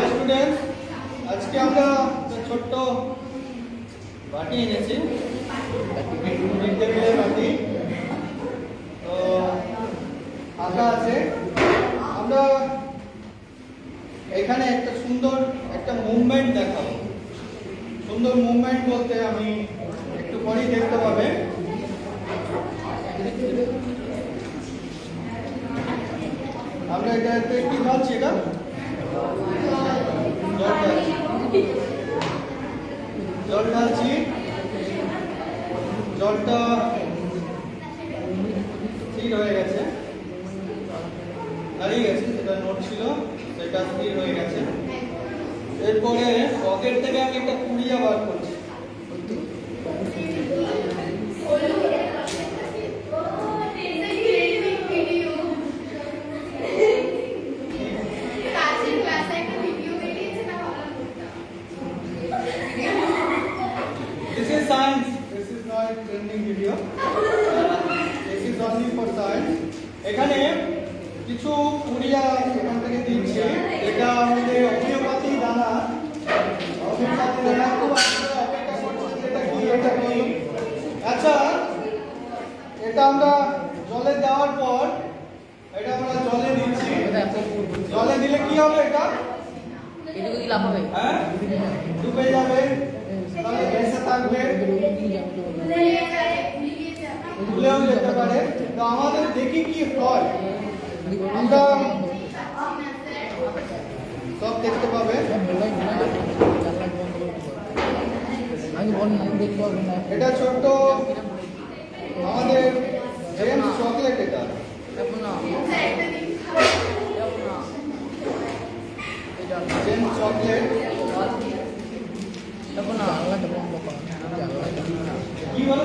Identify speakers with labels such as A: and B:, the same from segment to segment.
A: Student, আজকে আমরা ছোট্ট বাটি এনেছি, মিড ডে মিলের বাটি। তো আঁকা আছে। আমরা এখানে একটা সুন্দর একটা মুভমেন্ট দেখাবো। সুন্দর মুভমেন্ট বলতে আমি একটু পরেই দেখতে পাবে। আমরা এটাতে কি ঢালছি? এটা জল ঢালছি। জলটা স্থির হয়ে গেছে, দাঁড়িয়ে গেছে। যেটা নোট ছিল সেটা স্থির হয়ে গেছে। এরপরে পকেট থেকে আমি একটা পুড়িয়া বার করছি। This is science. This is not trending video. This is only for science. এখানে কিছু পুড়িয়া এখান থেকে দিচ্ছি। এটা আমাদের হোমিওপ্যাথি দানা। হোমিওপ্যাথি দানা খুব অপেক্ষা করছে। এটা কি? এটা কি? আচ্ছা, এটা আমরা জলে দেওয়ার পর এটা আমরা জলে দিচ্ছি। জলে দিলে কি হবে? এটা
B: এটুকু কি লাভ হবে?
A: হ্যাঁ, ডুবে যাবে। তাহলে ভেসে থাকবে, ভুলেও যেতে পারে। তো আমাদের দেখি কি হয়। আমরা সব দেখতে পাবে। এটা ছোট্ট আমাদের জেমস চকলেট। এটা জেমস চকলেট। কি বলো?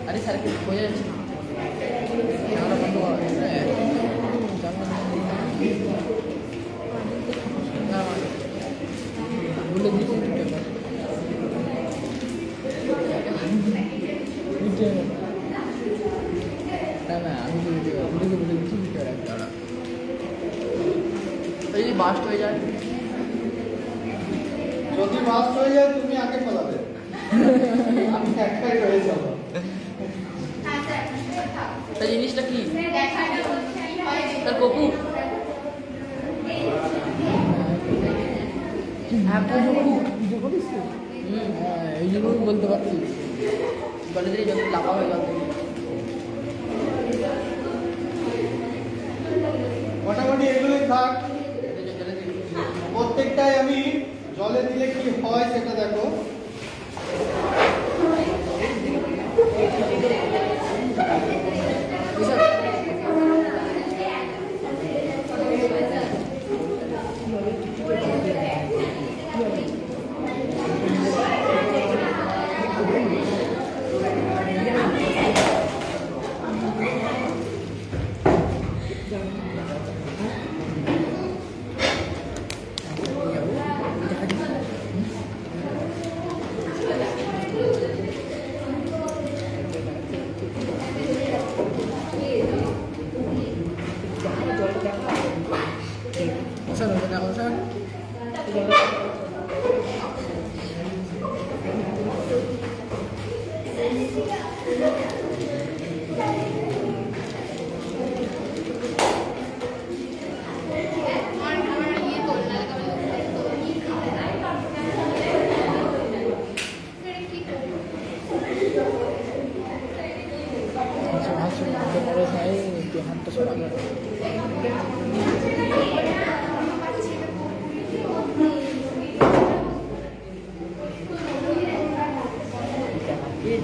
B: আরে স্যার কি বোঝা যাচ্ছে না? বন্ধ বলে দিচ্ছি না, আমি বলে দিচ্ছি যদি বাস্ট হয়ে যায়।
A: যদি বাস্ট হয়ে যায় তুমি আগে পালাবে, আমি একটাই রয়ে যাবো।
B: জিনিসটা কি? তার কপু এই জন্য বলতে পারছি। জলে দিলে যত লাফা হয়ে গেল।
A: মোটামুটি এগুলোই থাক। প্রত্যেকটাই আমি জলে দিলে কি হয় সেটা দেখো।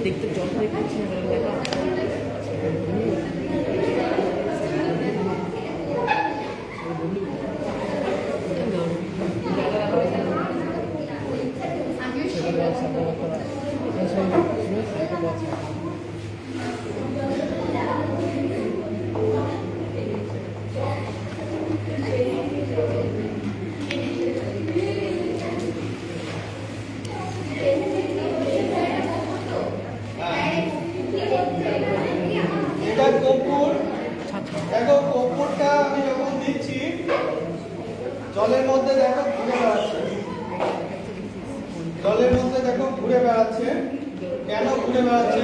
B: দেখতে জল
A: জলের মধ্যে দেখো ঘুরে বেড়াচ্ছে, জলের মধ্যে দেখো ঘুরে বেড়াচ্ছে। কেন ঘুরে বেড়াচ্ছে?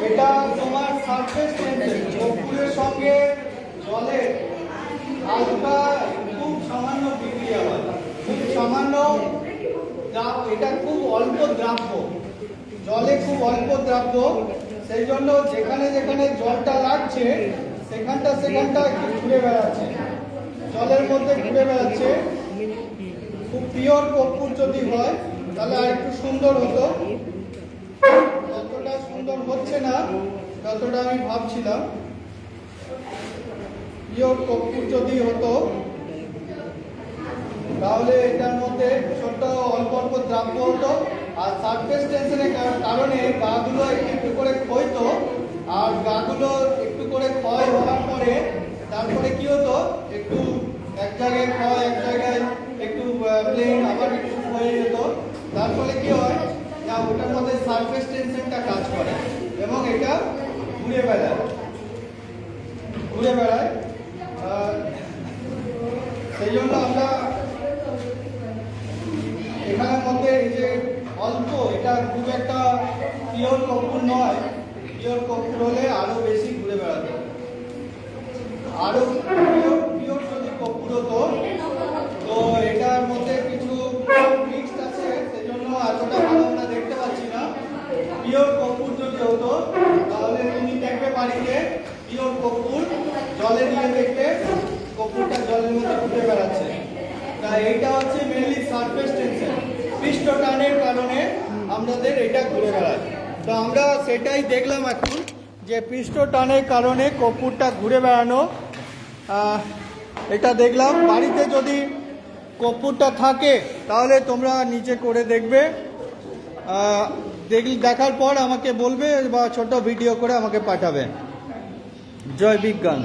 A: এটা তোমার সারফেস টেনশন, কর্পূরের সঙ্গে জলের হালকা খুব সামান্য বিক্রিয়া হয়, খুব সামান্য এটা খুব অল্প দ্রাব্য, জলে খুব অল্প দ্রাব্য, সেই জন্য যেখানে যেখানে জলটা লাগছে সেখানটা একটু ঘুরে বেড়াচ্ছে, জলের মধ্যে ঘুরে বেড়াচ্ছে। খুব পিওর কর্পূর যদি হয় তাহলে আর একটু সুন্দর হতো, যতটা সুন্দর হচ্ছে না যতটা আমি ভাবছিলাম। পিওর কর্পূর যদি হতো তাহলে এটার মধ্যে ছোট্ট অল্প অল্প দ্রাব্য হতো, আর সারফেস টেনশনের কারণে গাগুলো একটু করে ক্ষয়তো, আর গাগুলো একটু করে ক্ষয় হওয়ার পরে তারপরে কি হতো, একটু এক জায়গায় ক্ষয়, এক জায়গায় একটু প্লেন, আবার একটু ক্ষয়ে যেত। তার ফলে কি হয় না, ওটার মধ্যে সারফেস টেনশনটা কাজ করে এবং এটা ঘুরে বেড়ায়, ঘুরে বেড়ায়। সেই জন্য আমরা এখানের মধ্যে এই যে অল্প, এটা খুব একটা পিওর কর্পূর নয়, পিওর কর্পূর হলে আরো বেশি ঘুরে বেড়াতো, আরো পিওর যদি কর্পূর হতো। তো এটার মধ্যে কিছু মিক্সড আছে, সেই জন্য এতটা ভালো আমরা দেখতে পাচ্ছি না। পিওর কর্পূর যদি হতো তাহলে তুমি দেখবে বাড়িতে পিওর কর্পূর জলে দিয়ে দেখবে কর্পূরটা জলের মধ্যে ঘুরে বেড়াচ্ছে। তা এইটা হচ্ছে মেনলি সারফেস টেনশন, পৃষ্ঠ টানের কারণে আমাদের এটা ঘুরে বেড়ায়। তো আমরা সেটাই দেখলাম এখন, যে পৃষ্ঠ টানের কারণে কর্পূরটা ঘুরে বেড়ানো। এটা দেখলাম। বাড়িতে যদি কর্পূরটা থাকে তাহলে তোমরা নিচে করে দেখবে, দেখার পর আমাকে বলবে বা ছোট ভিডিও করে আমাকে পাঠাবে। জয় বিজ্ঞান।